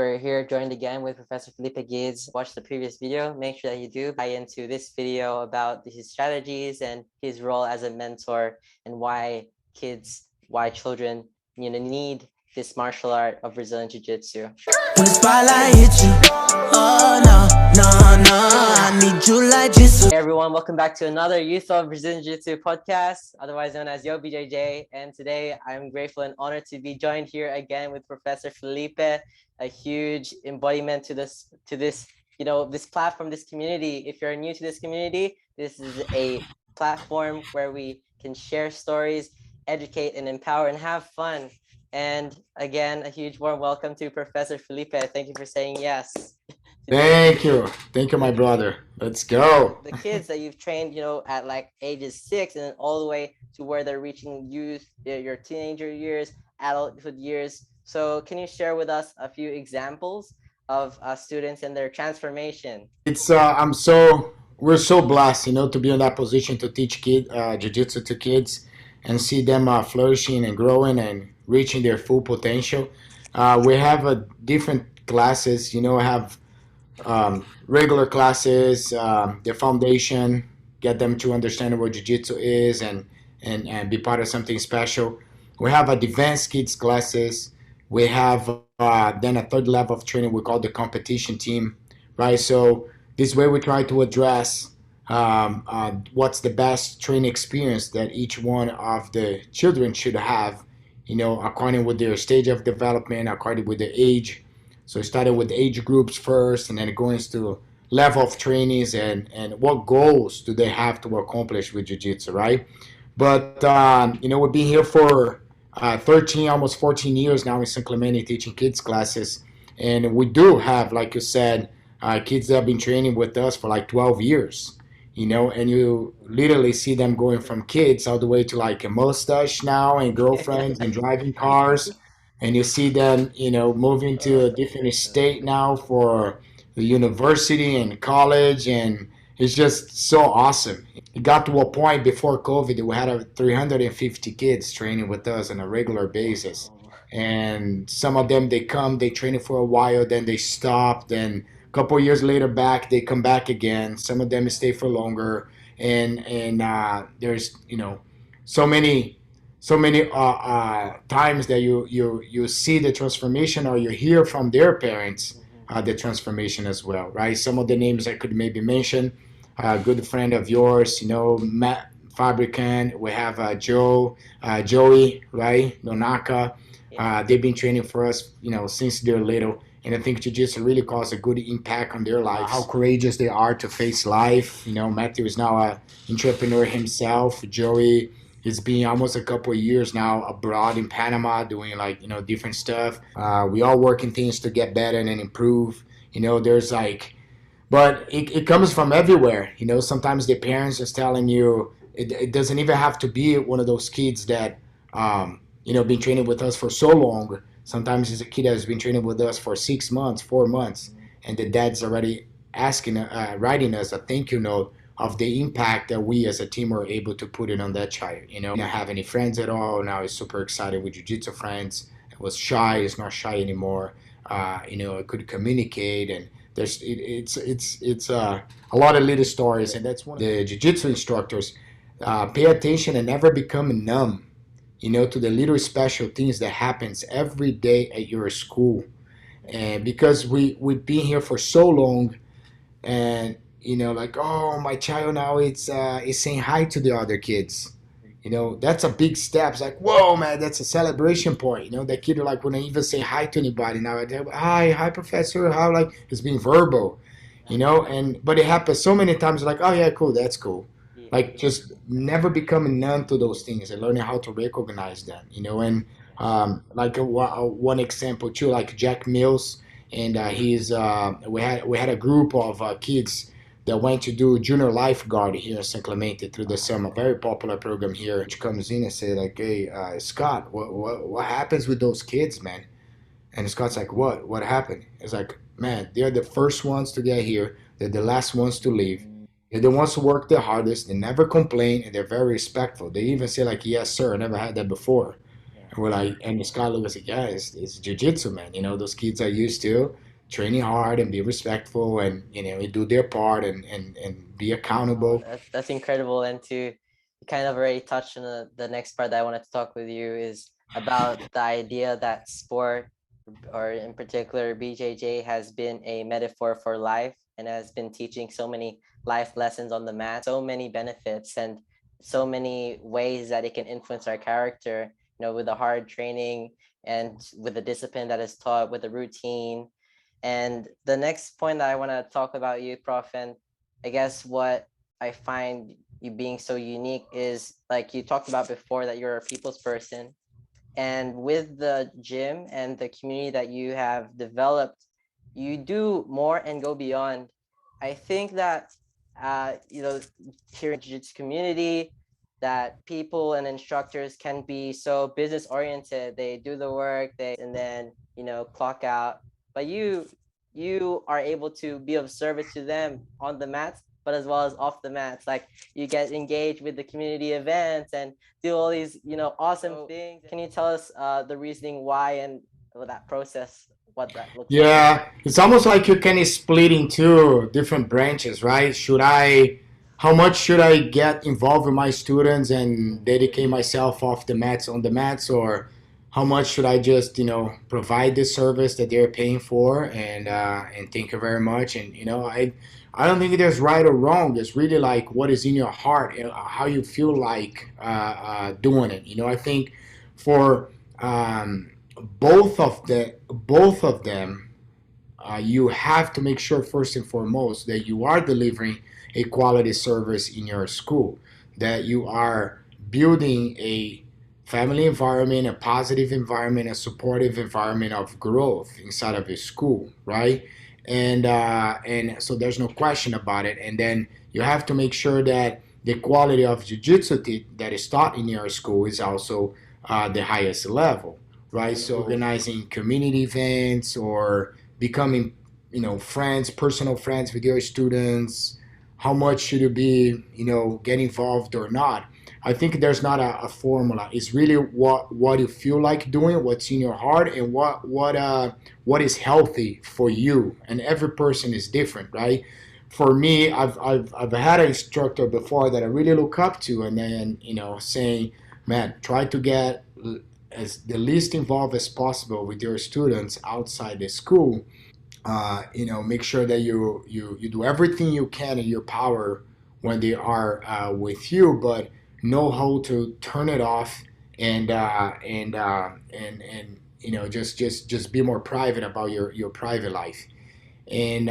We're here joined again with Professor Felipe Guedes. Watch the previous video. Make sure that you do buy into this video about his strategies and his role as a mentor and why children, need this martial art of Brazilian Jiu-jitsu. When the spotlight hits you, oh no, I need you like Jesus. Hey everyone, welcome back to another Youth of Brazilian Jiu-jitsu podcast, otherwise known as YOBJJ. And today I'm grateful and honored to be joined here again with Professor Felipe, a huge embodiment to this, this platform, this community. If you're new to this community, this is a platform where we can share stories, educate and empower and have fun. And again, a huge warm welcome to Professor Felipe. Thank you for saying yes. Thank you, my brother. Let's go. The kids that you've trained, at like ages 6 and then all the way to where they're reaching youth, your teenager years, adulthood years. So can you share with us a few examples of students and their transformation? It's we're so blessed, to be in that position to teach jiu-jitsu to kids and see them flourishing and growing and reaching their full potential. We have different classes, have regular classes, the foundation, get them to understand what jiu-jitsu is and be part of something special. We have advanced kids classes. We have then a third level of training we call the competition team, right? So this way we try to address what's the best training experience that each one of the children should have, according with their stage of development, according with their age. So starting with age groups first, and then going to level of trainings and what goals do they have to accomplish with jiu-jitsu, right? But, we've been here for 13, almost 14 years now in San Clemente teaching kids classes. And we do have, like you said, kids that have been training with us for like 12 years, and you literally see them going from kids all the way to like a mustache now and girlfriends and driving cars. And you see them, moving to a different state now for the university and college. And it's just so awesome. It got to a point before COVID, we had 350 kids training with us on a regular basis. And some of them, they train for a while, then they stop. Then a couple of years later back, they come back again. Some of them stay for longer. And there's, so many times that you see the transformation or you hear from their parents the transformation as well, right? Some of the names I could maybe mention, a good friend of yours, Matt Fabricant. We have Joey, right? Nonaka. They've been training for us, since they're little. And I think jiu-jitsu really caused a good impact on their lives. How courageous they are to face life. Matthew is now an entrepreneur himself. Joey is been almost a couple of years now abroad in Panama doing different stuff. We all working things to get better and improve. There's but it comes from everywhere. Sometimes the parents is telling you it doesn't even have to be one of those kids that been training with us for so long. Sometimes it's a kid that has been training with us for 6 months, 4 months, and the dad's already writing us a thank you note of the impact that we as a team were able to put it on that child. Not have any friends at all. Now he's super excited with jiu-jitsu friends. It was shy. He's not shy anymore. I could communicate, and it's a lot of little stories, and that's one of the jiu-jitsu instructors. Pay attention and never become numb, to the little special things that happens every day at your school. And because we've been here for so long, and oh, my child now is saying hi to the other kids. That's a big step. It's like, whoa, man, that's a celebration point. That kid when I even say hi to anybody now, hi, professor, how, it's being verbal, but it happens so many times, oh yeah, cool, that's cool. Just never becoming numb to those things and learning how to recognize them, and one example too, like Jack Mills, and we had a group of kids that went to do junior lifeguard here in San Clemente through the summer, very popular program here, which comes in and say hey, Scott, what happens with those kids, man? And Scott's like, what happened? It's like, man, they're the first ones to get here, they're the last ones to leave. They're the ones who work the hardest, they never complain, and they're very respectful. They even say yes sir, I never had that before. And we're like, and Scott was like, yeah, it's jiu-jitsu, man. You know, those kids are used to training hard and be respectful and, you know, do their part and be Oh, accountable. that's incredible. And to you kind of already touched on the next part that I wanted to talk with you is about the idea that sport, or in particular BJJ, has been a metaphor for life and has been teaching so many life lessons on the mat, so many benefits and so many ways that it can influence our character, you know, with the hard training and with the discipline that is taught, with the routine. And the next point that I want to talk about you, Prof, and I guess what I find you being so unique is, like you talked about before, that you're a people's person. And with the gym and the community that you have developed, you do more and go beyond. I think that, you know, here in the jiu-jitsu community, that people and instructors can be so business oriented. They do the work, and then, you know, clock out. But you are able to be of service to them on the mats, but as well as off the mats. Like you get engaged with the community events and do all these, you know, awesome things. Can you tell us the reasoning why and that process, what that looks like? Yeah, it's almost like you can split into different branches, right? How much should I get involved with my students and dedicate myself off the mats on the mats, or how much should I just, you know, provide this service that they're paying for and thank you very much. And you know, I don't think there's right or wrong. It's really like what is in your heart, you know, how you feel like doing it. You know, I think for both of them, you have to make sure first and foremost that you are delivering a quality service in your school, that you are building a family environment, a positive environment, a supportive environment of growth inside of your school, right? And so there's no question about it. And then you have to make sure that the quality of jiu-jitsu that is taught in your school is also the highest level, right? So organizing community events or becoming, you know, friends, personal friends with your students. How much should you be, you know, get involved or not? I think there's not a formula. It's really what you feel like doing, what's in your heart, and what is healthy for you. And every person is different, right? For me, I've had an instructor before that I really look up to, and then, you know, saying, man, try to get as the least involved as possible with your students outside the school. You know, make sure that you do everything you can in your power when they are with you, but know how to turn it off and you know, just be more private about your private life. And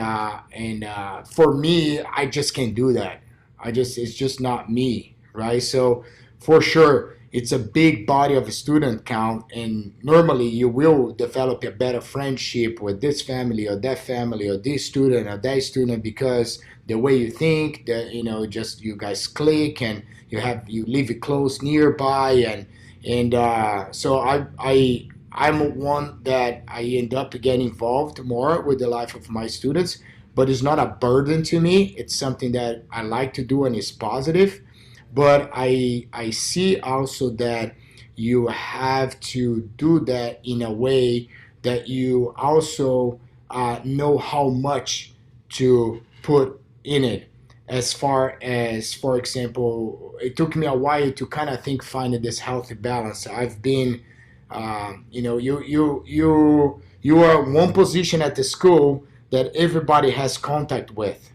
for me, I just can't do that. It's just not me, right? So for sure, it's a big body of a student count, and normally you will develop a better friendship with this family or this student or that student, because the way you think, that, you know, just you guys click and you live it close nearby, and so I'm one that I end up getting involved more with the life of my students, but it's not a burden to me. It's something that I like to do and is positive. But I see also that you have to do that in a way that you also know how much to put in it. As far as, for example, it took me a while to kind of find this healthy balance. I've been, you know, you are one position at the school that everybody has contact with.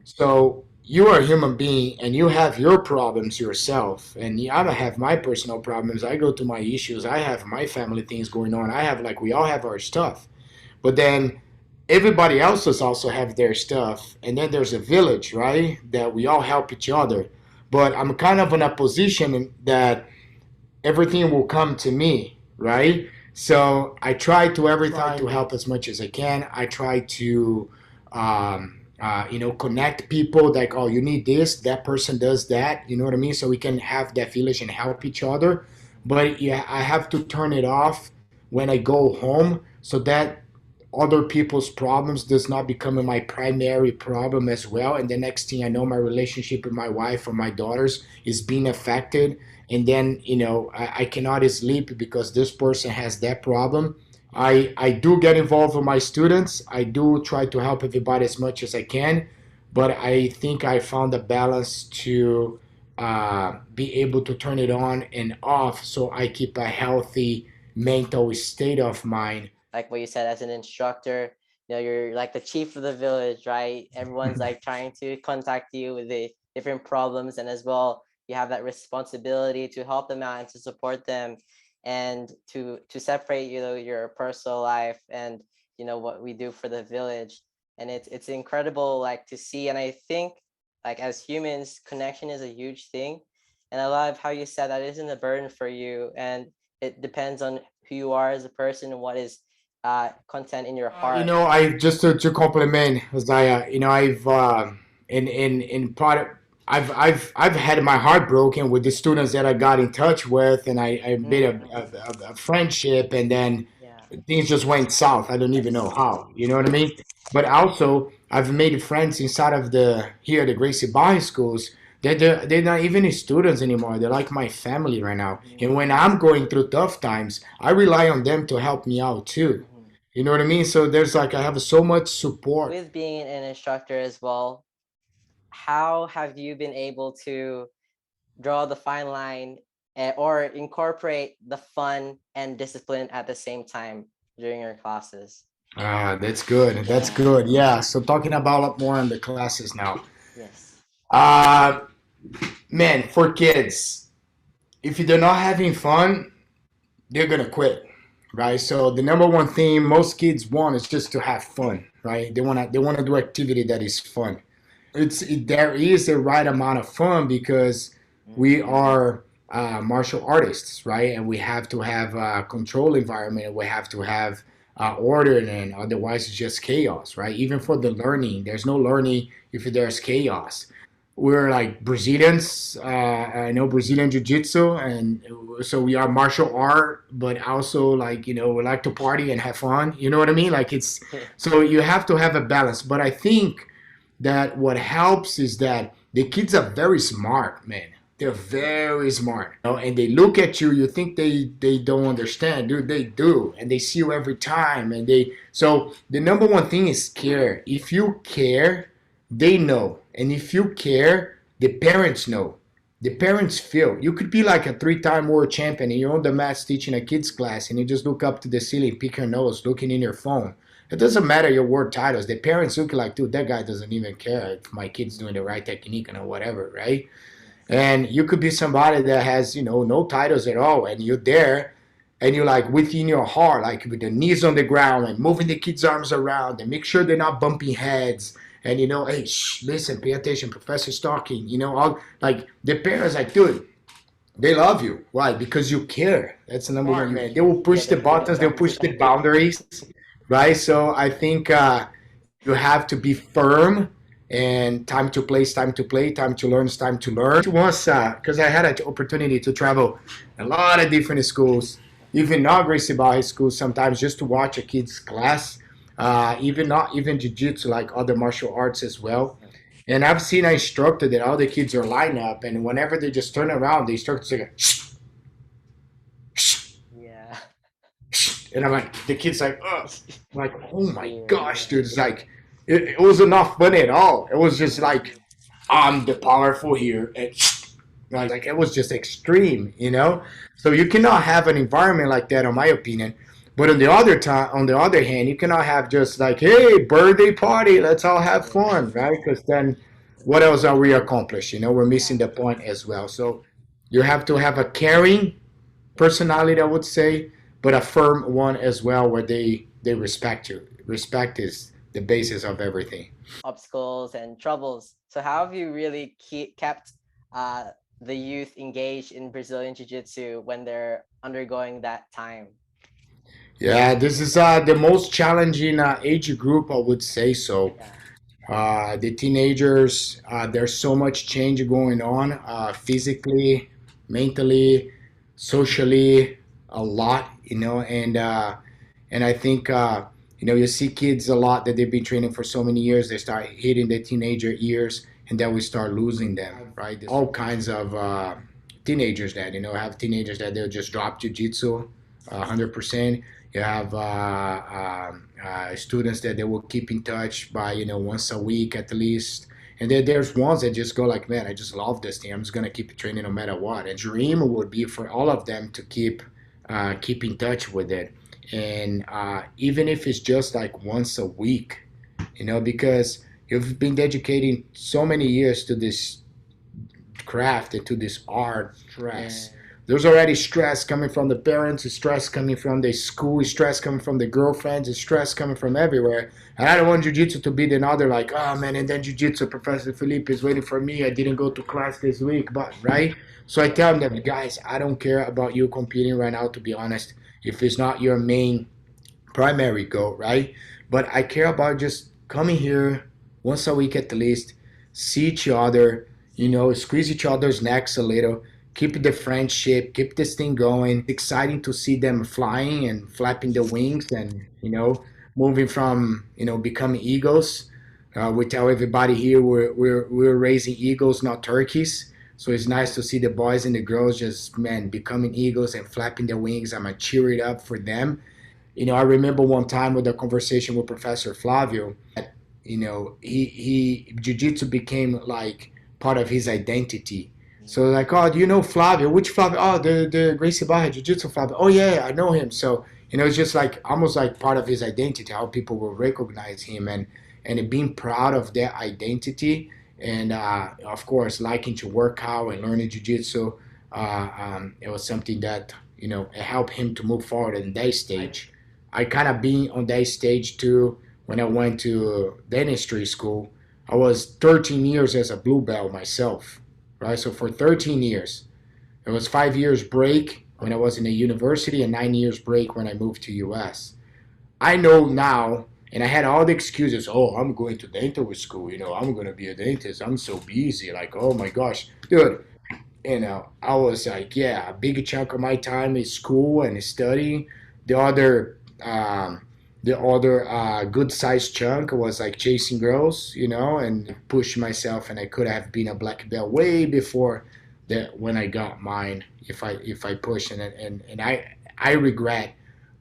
So you are a human being and you have your problems yourself. And I have my personal problems. I go through my issues. I have my family things going on. I have, like, we all have our stuff. But then everybody else also have their stuff. And then there's a village, right? That we all help each other. But I'm kind of in a position that everything will come to me, right? So I try to every time to help as much as I can. I try to, you know, connect people, like, oh, you need this, that person does that, you know what I mean? So we can have that village and help each other. But yeah, I have to turn it off when I go home, so that other people's problems does not become my primary problem as well. And the next thing I know, my relationship with my wife or my daughters is being affected. And then, I cannot sleep because this person has that problem. I do get involved with my students. I do try to help everybody as much as I can. But I think I found a balance to be able to turn it on and off so I keep a healthy mental state of mind. Like what you said, as an instructor, you're like the chief of the village, right? Everyone's like trying to contact you with the different problems, and as well, you have that responsibility to help them out and to support them, and to separate, your personal life and what we do for the village. And it's incredible, like, to see. And I think, like, as humans, connection is a huge thing. And I love how you said that isn't a burden for you, and it depends on who you are as a person and what is content in your heart. I just to compliment Isaiah. I've in part. I've had my heart broken with the students that I got in touch with, and I made a friendship, and then Yeah. things just went south. I don't even know how. You know what I mean? But also, I've made friends inside of the Gracie Barra schools. They're not even students anymore. They're like my family right now. And when I'm going through tough times, I rely on them to help me out too. Mhm. You know what I mean? So there's like I have so much support. With being an instructor as well, how have you been able to draw the fine line, or incorporate the fun and discipline at the same time during your classes? Ah, that's good. That's Yeah. good. Yeah. So talking about a lot more on the classes now. Yes. Uh Man, for kids, if they're not having fun, they're gonna quit, right? So the number one thing most kids want is just to have fun, right? They wanna do activity that is fun. There is a right amount of fun because we are martial artists, right? And we have to have a control environment. We have to have order, and otherwise it's just chaos, right? Even for the learning, there's no learning if there's chaos. We're like Brazilians. I know Brazilian Jiu-jitsu, and so we are martial art, but also like we like to party and have fun. You know what I mean? Like it's so you have to have a balance. But I think that what helps is that the kids are very smart, man. They're very smart, and they look at you. You think they don't understand, dude. They do, and they see you every time, and they. So the number one thing is care. If you care, they know, and if you care, the parents know. The parents feel. You could be like a three-time world champion, and you're on the mats teaching a kids class, and you just look up to the ceiling, pick your nose, looking in your phone. It doesn't matter your word titles. The parents look like, dude, that guy doesn't even care if my kid's doing the right technique and whatever, right? And you could be somebody that has, no titles at all, and you're there, and you're like within your heart, like with the knees on the ground and moving the kids' arms around and make sure they're not bumping heads. And hey, shh, listen, pay attention, professor's talking. All like the parents, like, dude, they love you. Why? Because you care. That's the number one, man. They will push the buttons, they'll push the boundaries, right? So I think you have to be firm, and time to play is time to play, time to learn is time to learn. Once, because I had an opportunity to travel a lot of different schools, even not Gracie Barra schools, sometimes just to watch a kid's class, even not even jiu-jitsu, like other martial arts as well. And I've seen an instructor that all the kids are lined up, and whenever they just turn around, the instructor say, shh, shh, Yeah. shh. And I'm like, the kid's like, ugh. I'm like, oh my Yeah. gosh, dude. It's like, it was not funny at all. It was just like, I'm the powerful here. And like it was just extreme. So you cannot have an environment like that, in my opinion. But on the other hand, you cannot have just like, hey, birthday party, let's all have fun, right? Because then what else are we accomplished? We're missing the point as well. So you have to have a caring personality, I would say, but a firm one as well, where they respect you. Respect is the basis of everything. Obstacles and troubles. So how have you really kept the youth engaged in Brazilian Jiu-Jitsu when they're undergoing that time? Yeah, this is the most challenging age group, I would say so. Yeah. The teenagers, there's so much change going on physically, mentally, socially, a lot, and I think You know, you see kids a lot that they've been training for so many years, they start hitting the teenager years, and then we start losing them, right? There's all kinds of teenagers that, you know, have teenagers that they'll just drop jiu-jitsu 100%. You have students that they will keep in touch by, you know, once a week at least. And then there's ones that just go like, man, I just love this thing. I'm just gonna keep training no matter what. And dream would be for all of them to keep in touch with it. And even if it's just like once a week, you know, because you've been dedicating so many years to this craft and to this art, stress. There's already stress coming from the parents, stress coming from the school, stress coming from the girlfriends, stress coming from everywhere. And I don't want jiu-jitsu to be another like, oh man, and then jiu-jitsu, Professor Felipe is waiting for me. I didn't go to class this week, but right? So I tell them, guys, I don't care about you competing right now, to be honest, if it's not your main primary goal, right? But I care about just coming here once a week at least, see each other, you know, squeeze each other's necks a little, keep the friendship, keep this thing going. It's exciting to see them flying and flapping the wings and, you know, moving from, you know, becoming eagles. We tell everybody here we're raising eagles, not turkeys. So it's nice to see the boys and the girls just, man, becoming eagles and flapping their wings. I'm going to cheer it up for them. You know, I remember one time with a conversation with Professor Flavio, that, you know, he jiu-jitsu became like part of his identity. So like, oh, do you know Flavio? Which Flavio? Oh, the Gracie Barra Jiu-jitsu Flavio. Oh yeah, I know him. So, you know, it's just like almost like part of his identity, how people will recognize him and being proud of their identity. And of course, liking to work out and learning jiu-jitsu. It was something that, you know, it helped him to move forward in that stage. I kind of been on that stage too when I went to dentistry school. I was 13 years as a blue belt myself, right? So for 13 years, it was 5 years break when I was in a university and 9 years break when I moved to US. I know now, and I had all the excuses. Oh, I'm going to dental school. You know, I'm going to be a dentist. I'm so busy. Like, oh my gosh, dude. You know, I was like, yeah, a big chunk of my time is school and studying. The other, good sized chunk was like chasing girls, you know, and push myself. And I could have been a black belt way before that when I got mine. If I push and I regret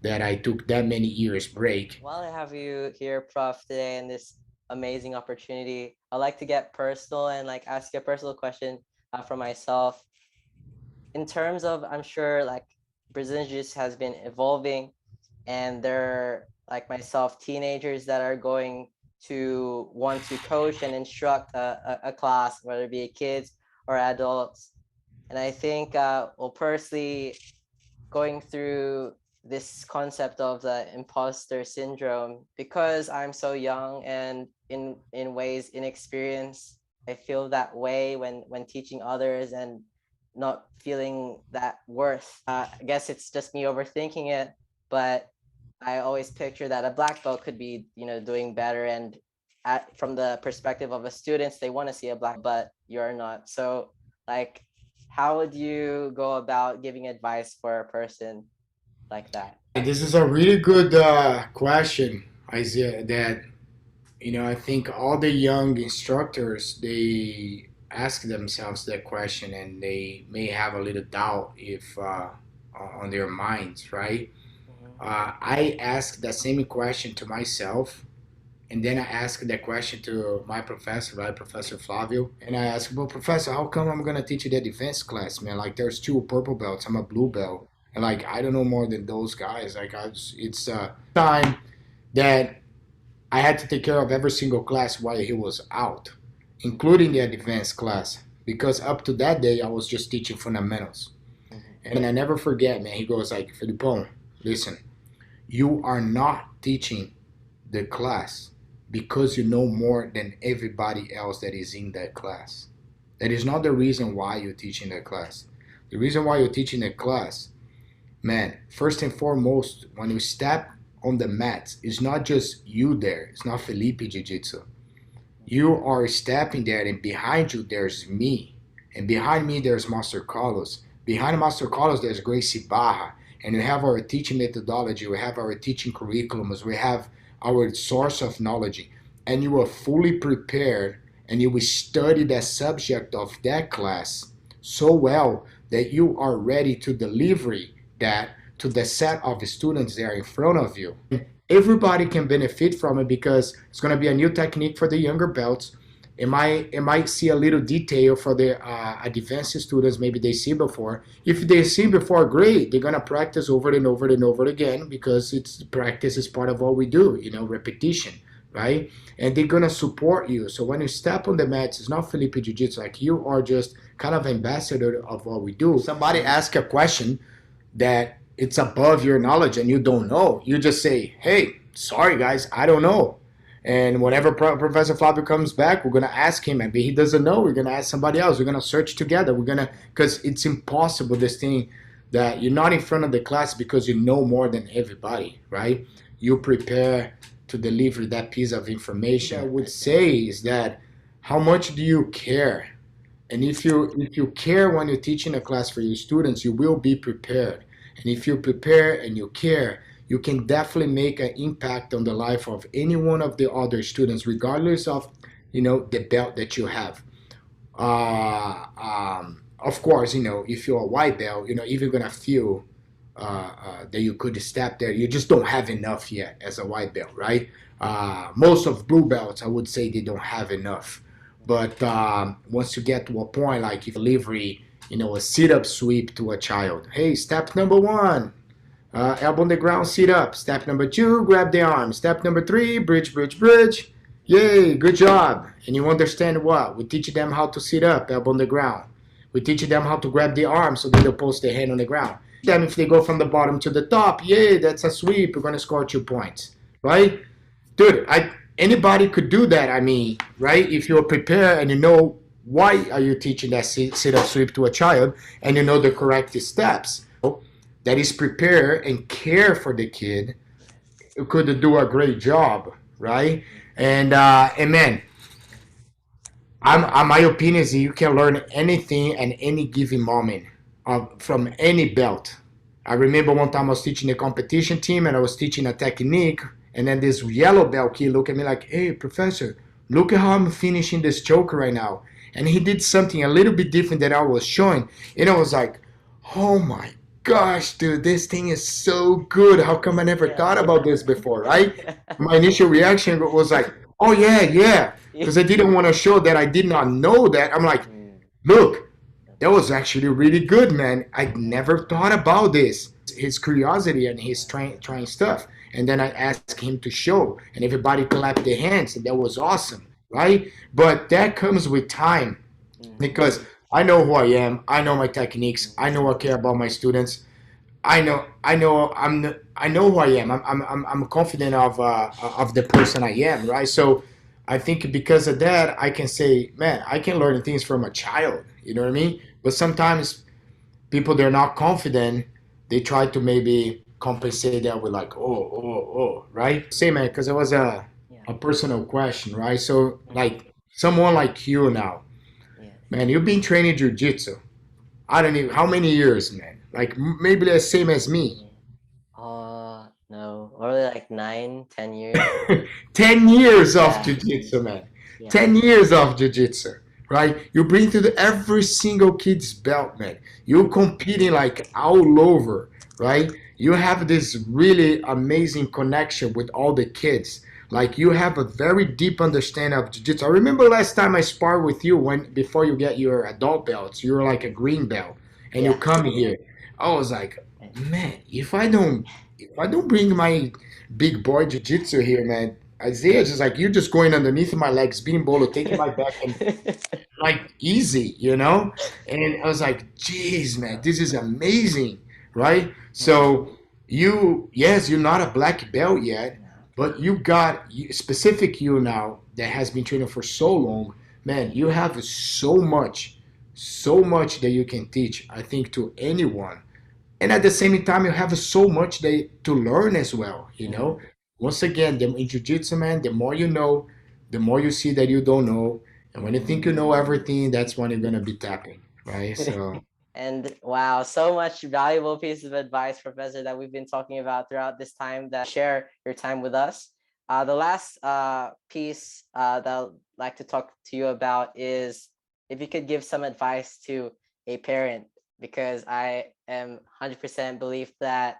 that I took that many years break. While I have you here, Prof, today in this amazing opportunity, I'd like to get personal and like ask you a personal question for myself. In terms of, I'm sure like Brazilian Jiu-Jitsu has been evolving, and there are, like myself, teenagers that are going to want to coach and instruct a class, whether it be kids or adults. And I think, well, personally, going through this concept of the imposter syndrome, because I'm so young and in ways inexperienced, I feel that way when teaching others and not feeling that worth. I guess it's just me overthinking it, but I always picture that a black belt could be, you know, doing better, and from the perspective of a students, they want to see a black, but you're not. So like, how would you go about giving advice for a person like that? This is a really good question, Isaiah, that, you know, I think all the young instructors, they ask themselves that question and they may have a little doubt if on their minds, right? I ask that same question to myself, and then I ask that question to my professor, right, Professor Flavio, and I ask, well, Professor, how come I'm gonna teach you that defense class, man? Like, there's two purple belts, I'm a blue belt, and like I don't know more than those guys. Like, it's time that I had to take care of every single class while he was out, including the advanced class, because up to that day I was just teaching fundamentals. And I never forget, man. He goes like, Felipão, listen, you are not teaching the class because you know more than everybody else that is in that class. That is not the reason why you're teaching that class. The reason why you're teaching that class, man, first and foremost, when you step on the mats, it's not just you there. It's not Felipe Jiu-Jitsu. You are stepping there, and behind you there's me. And behind me there's Master Carlos. Behind Master Carlos there's Gracie Barra. And we have our teaching methodology, we have our teaching curriculums, we have our source of knowledge, and you are fully prepared and you will study the subject of that class so well that you are ready to deliver that to the set of students there in front of you. Everybody can benefit from it because it's going to be a new technique for the younger belts. It might see a little detail for the advanced students maybe they see before. If they see before, great. They're going to practice over and over and over again because it's practice is part of what we do, repetition, right? And they're going to support you. So when you step on the mats, it's not Felipe Jiu-Jitsu. Like, you are just kind of ambassador of what we do. Somebody asks a question that it's above your knowledge and you don't know, you just say, hey, sorry guys, I don't know. And whenever Professor Flavio comes back, we're going to ask him. And if he doesn't know, we're going to ask somebody else. We're going to search together. Because it's impossible, this thing, that you're not in front of the class because you know more than everybody, right? You prepare to deliver that piece of information. What I would say is that, how much do you care? And if you care when you're teaching a class for your students, you will be prepared. And if you prepare and you care, you can definitely make an impact on the life of any one of the other students, regardless of, the belt that you have. Of course, if you're a white belt, you're gonna feel that you could step there. You just don't have enough yet as a white belt, right? Most of blue belts, I would say, they don't have enough. But once you get to a point, like if delivery, a sit-up sweep to a child. Hey, step number 1, elbow on the ground, sit up. Step number 2, grab the arm. Step number 3, bridge, bridge, bridge. Yay, good job. And you understand what? We teach them how to sit up, elbow on the ground. We teach them how to grab the arm so that they'll post their hand on the ground. Then if they go from the bottom to the top, yay, that's a sweep. We're going to score 2 points, right? Dude, anybody could do that, right? If you're prepared and you know why are you teaching that sit-up sweep to a child and you know the correct steps. That is prepare and care for the kid, you could do a great job, right? And man, my opinion is you can learn anything at any given moment from any belt. I remember one time I was teaching a competition team and I was teaching a technique, and then this yellow belt kid looked at me like, hey, professor, look at how I'm finishing this choke right now. And he did something a little bit different than I was showing. And I was like, oh my gosh, dude, this thing is so good. How come I never thought about this before, right? My initial reaction was like, oh, yeah. Because I didn't want to show that I did not know that. I'm like, look, that was actually really good, man. I never thought about this. His curiosity and his trying stuff. And then I asked him to show. And everybody clapped their hands. And that was awesome, right? But that comes with time. Because I know who I am. I know my techniques. I know I care about my students. I know who I am. I'm confident of the person I am, right? So I think because of that, I can say, man, I can learn things from a child. You know what I mean? But sometimes people, they're not confident. They try to maybe compensate that with like, oh, right? Say, man, because it was a personal question, right? So like someone like you now, man, you've been training jiu-jitsu. I don't know how many years, man. Like maybe the same as me. No, probably like 9, 10 years. 10 years of jiu-jitsu, man. 10 years of jiu-jitsu, right? You bring to every single kid's belt, man. You're competing like all over, right? You have this really amazing connection with all the kids. Like you have a very deep understanding of jiu-jitsu. I remember last time I sparred with you before you get your adult belts, you were like a green belt, and you come here. I was like, man, if I don't bring my big boy jiu-jitsu here, man, Isaiah's just like, you're just going underneath my legs, being bolo, taking my back, and like easy, And I was like, geez, man, this is amazing, right? So you're not a black belt yet, but you got specific you now that has been training for so long, man. You have so much that you can teach, I think, to anyone. And at the same time, you have so much to learn as well, Once again, in jiu-jitsu, man, the more you know, the more you see that you don't know. And when you think you know everything, that's when you're going to be tapping, right? So. And wow, so much valuable piece of advice, Professor, that we've been talking about throughout this time, that share your time with us. The last piece that I'd like to talk to you about is if you could give some advice to a parent, because I am 100% believe that,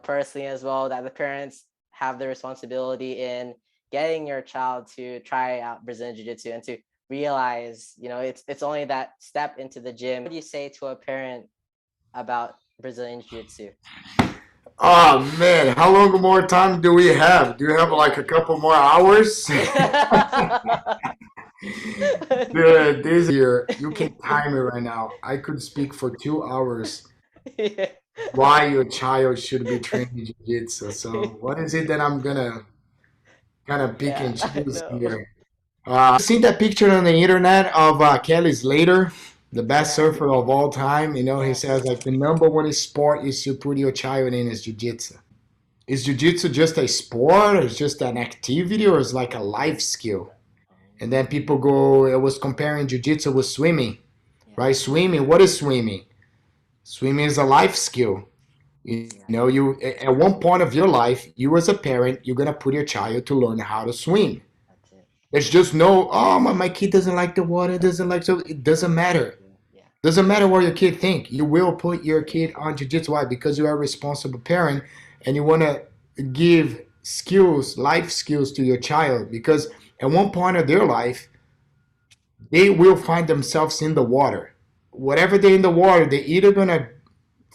personally as well, that the parents have the responsibility in getting your child to try out Brazilian Jiu-Jitsu and to realize, it's only that step into the gym. What do you say to a parent about Brazilian Jiu-Jitsu? Oh man, how long more time do we have? Do you have like a couple more hours? Dude, this year, you can time it right now. I could speak for 2 hours Yeah. why your child should be trained in jiu-jitsu. So what is it that I'm gonna kind of pick Yeah, and I choose know. here? Seen that picture on the internet of Kelly Slater, the best Yeah, surfer of all time. He says yes. like the number one sport you should put your child in is jiu-jitsu. Is jiu-jitsu just a sport, or is just an activity, or is like a life skill? And then people go, it was comparing jiu-jitsu with swimming, right? Yeah, Swimming, what is swimming? Swimming is a life skill. yeah, You at one point of your life, you as a parent, you're gonna put your child to learn how to swim. that's it. There's just no, oh my kid doesn't like the water, doesn't like, so it doesn't matter. Yeah, Doesn't matter what your kid think. You will put your kid on jiu-jitsu. Why? Because you are a responsible parent and you want to give skills, life skills to your child. Because at one point of their life, they will find themselves in the water. Whatever they're in the water, they're either gonna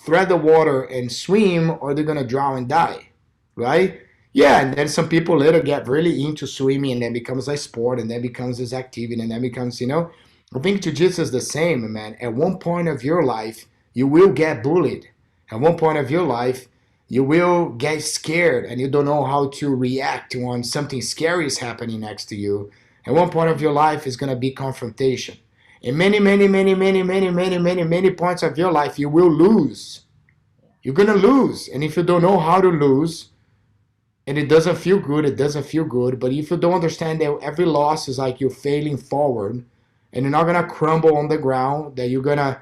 thread the water and swim, or they're gonna drown and die, right? Yeah, and then some people later get really into swimming, and then becomes a sport, and then becomes this activity, and then becomes, I think jiu-jitsu is the same, man. At one point of your life, you will get bullied. At one point of your life, you will get scared, and you don't know how to react when something scary is happening next to you. At one point of your life is going to be confrontation. In many, many, many, many, many, many, many, many points of your life, you will lose. You're going to lose. And if you don't know how to lose, and it doesn't feel good, it doesn't feel good. But if you don't understand that every loss is like you're failing forward, and you're not going to crumble on the ground, that you're going to,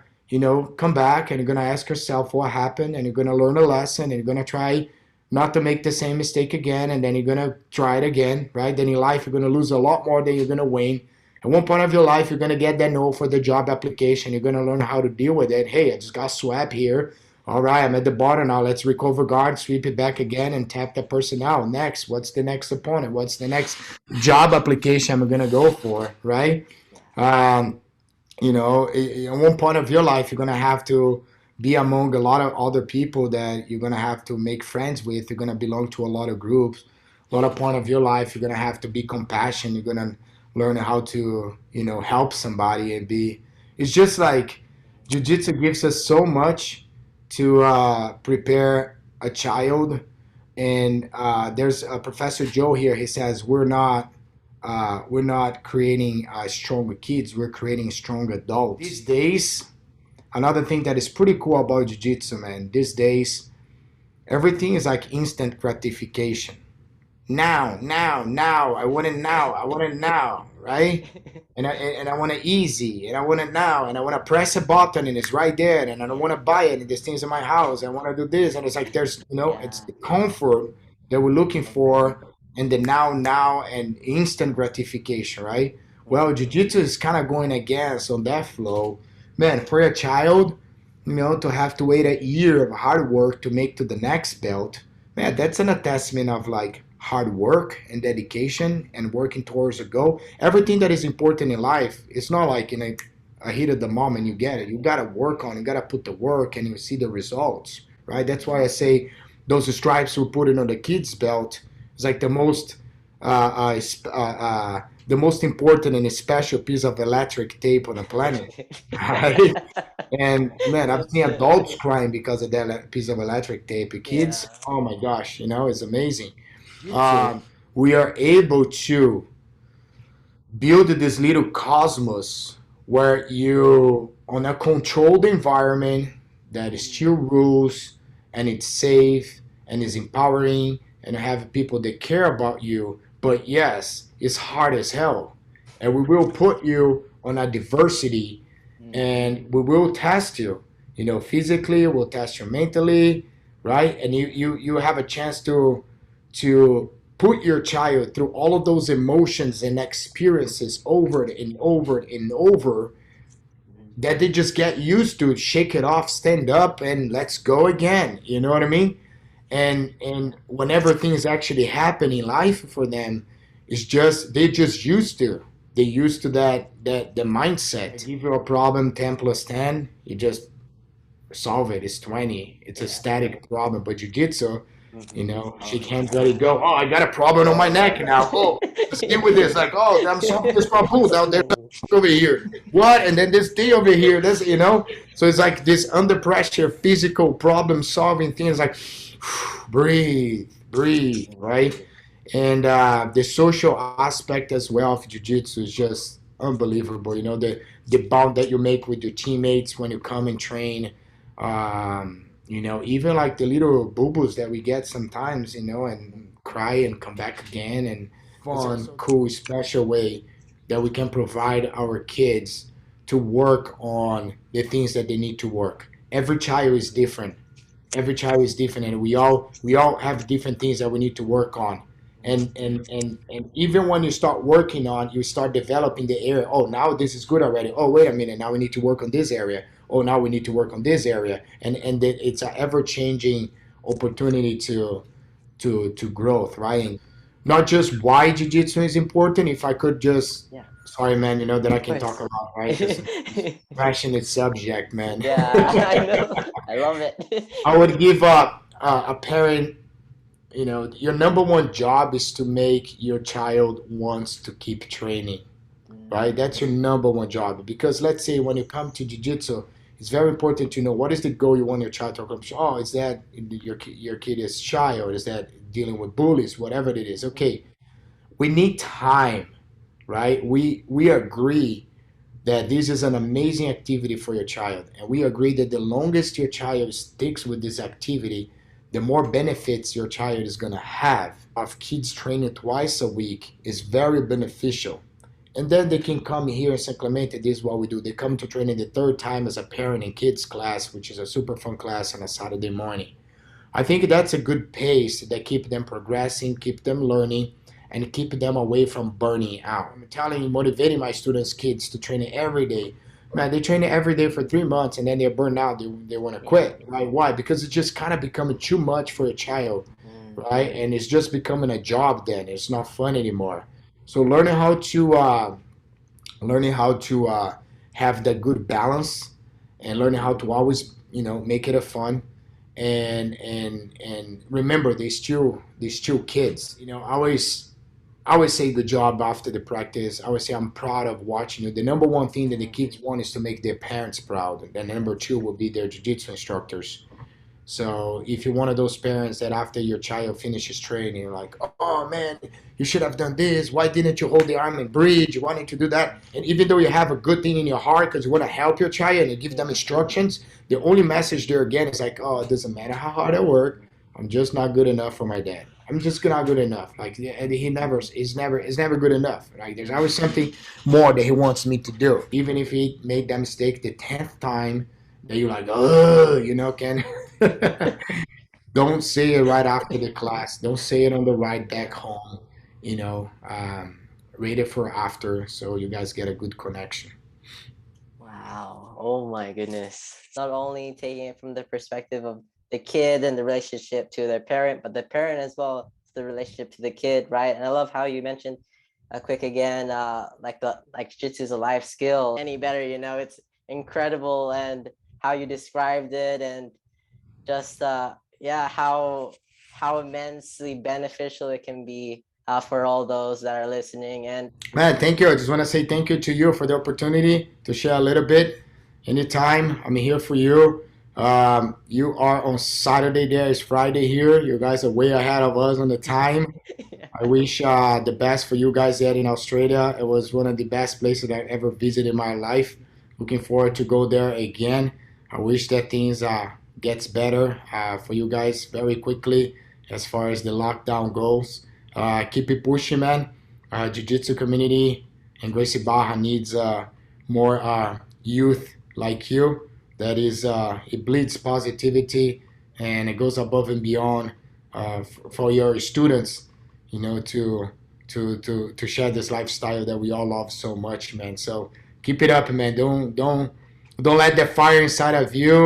come back, and you're going to ask yourself what happened, and you're going to learn a lesson, and you're going to try not to make the same mistake again, and then you're going to try it again, right? Then in life, you're going to lose a lot more than you're going to win. At one point of your life, you're going to get that no for the job application. You're going to learn how to deal with it. Hey, I just got swept here. All right, I'm at the bottom now. Let's recover guard, sweep it back again, and tap the person out. Next, what's the next opponent? What's the next job application I'm going to go for, right? yeah, Um, at one point of your life, you're going to have to be among a lot of other people that you're going to have to make friends with. You're going to belong to a lot of groups. A lot of point of your life, you're going to have to be compassionate. You're going to learn how to, help somebody and be. It's just like jiu-jitsu gives us so much to prepare a child. And there's a Professor Joe here. He says we're not creating stronger kids. We're creating strong adults. These days, another thing that is pretty cool about jiu-jitsu, man. These days, everything is like instant gratification. Now, now, now. I want it now. I want it now, right? And I want it easy, and I want it now, and I want to press a button, and it's right there, and I don't want to buy it, and there's things in my house. I want to do this, and it's like there's, it's yeah, the comfort that we're looking for, and the now, and instant gratification, right? yeah, Well, jiu-jitsu is kind of going against on that flow, man. For a child, to have to wait a year of hard work to make to the next belt, man, that's an attestament of like hard work and dedication and working towards a goal. Everything that is important in life, it's not like in a heat of the moment you get it. You got to work on it. You got to put the work, and you see the results, right? That's why I say those stripes we put it on the kids belt is like the most important and special piece of electric tape on the planet. Right? And man, I've seen that's it. adults crying because of that piece of electric tape. Kids, Yeah, oh my gosh, it's amazing. We are able to build this little cosmos where you, on a controlled environment that is still rules, and it's safe and is empowering, and have people that care about you. But yes, it's hard as hell. And we will put you on a diversity, mm, and we will test you, physically, we'll test you mentally, right? And you have a chance to put your child through all of those emotions and experiences over and over and over, that they just get used to it, shake it off, stand up, and let's go again. You know what I mean? And whenever things actually happen in life for them, it's just they're just used to. They're used to that the mindset. I give you a problem, 10 plus 10, you just solve it. It's 20. It's a static problem. But jiu-jitsu, you know, shake hands, let it go. Oh, I got a problem on my neck now. Oh, let's deal with this. Like, oh, I'm solving this problem down there over here. What? And then this thing over here. This, you know. So it's like this under pressure, physical problem solving things. Like, breathe, right? And the social aspect as well of jiu-jitsu is just unbelievable. You know, the bond that you make with your teammates when you come and train. You know, even like the little boo-boos that we get sometimes, you know, and cry and come back again, and fun, cool, special way that we can provide our kids to work on the things that they need to work. Every child is different. Every child is different, and we all have different things that we need to work on. And even when you start working on, you start developing the area. Oh, now this is good already. Oh, wait a minute, now we need to work on this area. Oh, now we need to work on this area. And it's an ever-changing opportunity to growth, right? And not just why jiu-jitsu is important. If I could just, sorry, man, you know that I can talk about, right? It's a passionate subject, man. Yeah, I know. I love it. I would give a parent, you know, your number one job is to make your child wants to keep training, right? That's your number one job. Because let's say when you come to jiu-jitsu, it's very important to know what is the goal you want your child to accomplish. Oh, is that your kid is shy, or is that dealing with bullies, whatever it is. Okay, we need time, right? We agree that this is an amazing activity for your child. And we agree that the longest your child sticks with this activity, the more benefits your child is going to have. Of kids training twice a week is very beneficial. And then they can come here in San Clemente. This is what we do. They come to training the third time as a parent in kids class, which is a super fun class on a Saturday morning. I think that's a good pace that keep them progressing, keep them learning, and keep them away from burning out. I'm telling you, motivating my students' kids to train every day. Man, they train every day for 3 months, and then they're burned out. They want to quit, right? Why? Because it's just kind of becoming too much for a child, right? And it's just becoming a job then. It's not fun anymore. So learning how to have that good balance, and learning how to always, you know, make it a fun, and remember they're still kids. You know, I always say good job after the practice. I always say I'm proud of watching you. The number one thing that the kids want is to make their parents proud. And number two will be their jiu-jitsu instructors. So if you're one of those parents that after your child finishes training, you're like, oh man, you should have done this. Why didn't you hold the arm and bridge? You wanted to do that. And even though you have a good thing in your heart because you want to help your child and you give them instructions, the only message there again is like, oh, it doesn't matter how hard I work. I'm just not good enough for my dad. I'm just not good enough. Like he's never good enough. Right? There's always something more that he wants me to do. Even if he made that mistake the 10th time, that you're like, oh, you know, Ken. Don't say it right after the class. Don't say it on the ride back home. You know, rate it for after so you guys get a good connection. Wow. Oh my goodness. Not only taking it from the perspective of the kid and the relationship to their parent, but the parent as well, the relationship to the kid, right? And I love how you mentioned quick again, like jiu-jitsu is a life skill. Any better, you know, it's incredible, and how you described it, and just how immensely beneficial it can be for all those that are listening. And man, thank you. I just want to say thank you to you for the opportunity to share a little bit. Anytime, I'm here for you. You are on Saturday there. It's Friday here. You guys are way ahead of us on the time. I wish the best for you guys there in Australia. It was one of the best places I've ever visited in my life. Looking forward to go there again. I wish that things gets better for you guys very quickly as far as the lockdown goes. Keep it pushing, man. Jiu-jitsu community and Gracie Barra needs more youth like you. That is, it bleeds positivity, and it goes above and beyond for your students. you know, to share this lifestyle that we all love so much, man. So keep it up, man. Don't let the fire inside of you,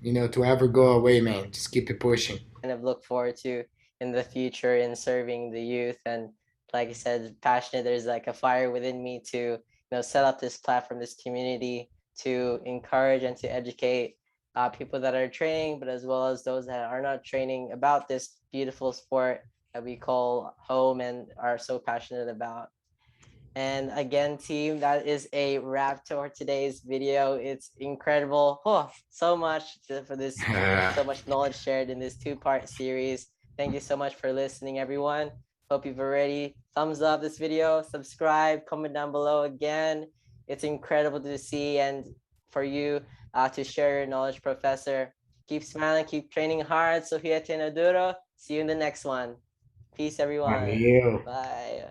you know, to ever go away, man. Just keep it pushing. Kind of look forward to in the future in serving the youth. And like I said, passionate, there's like a fire within me to, you know, set up this platform, this community to encourage and to educate people that are training, but as well as those that are not training about this beautiful sport that we call home and are so passionate about. And again, team, that is a wrap to today's video. It's incredible. Oh, so much for this, so much knowledge shared in this two-part series. Thank you so much for listening, everyone. Hope you've already thumbs up this video, subscribe, comment down below again. It's incredible to see and for you to share your knowledge, Professor. Keep smiling, keep training hard. Sofia Tenaduro. See you in the next one. Peace, everyone. Valeu. Bye.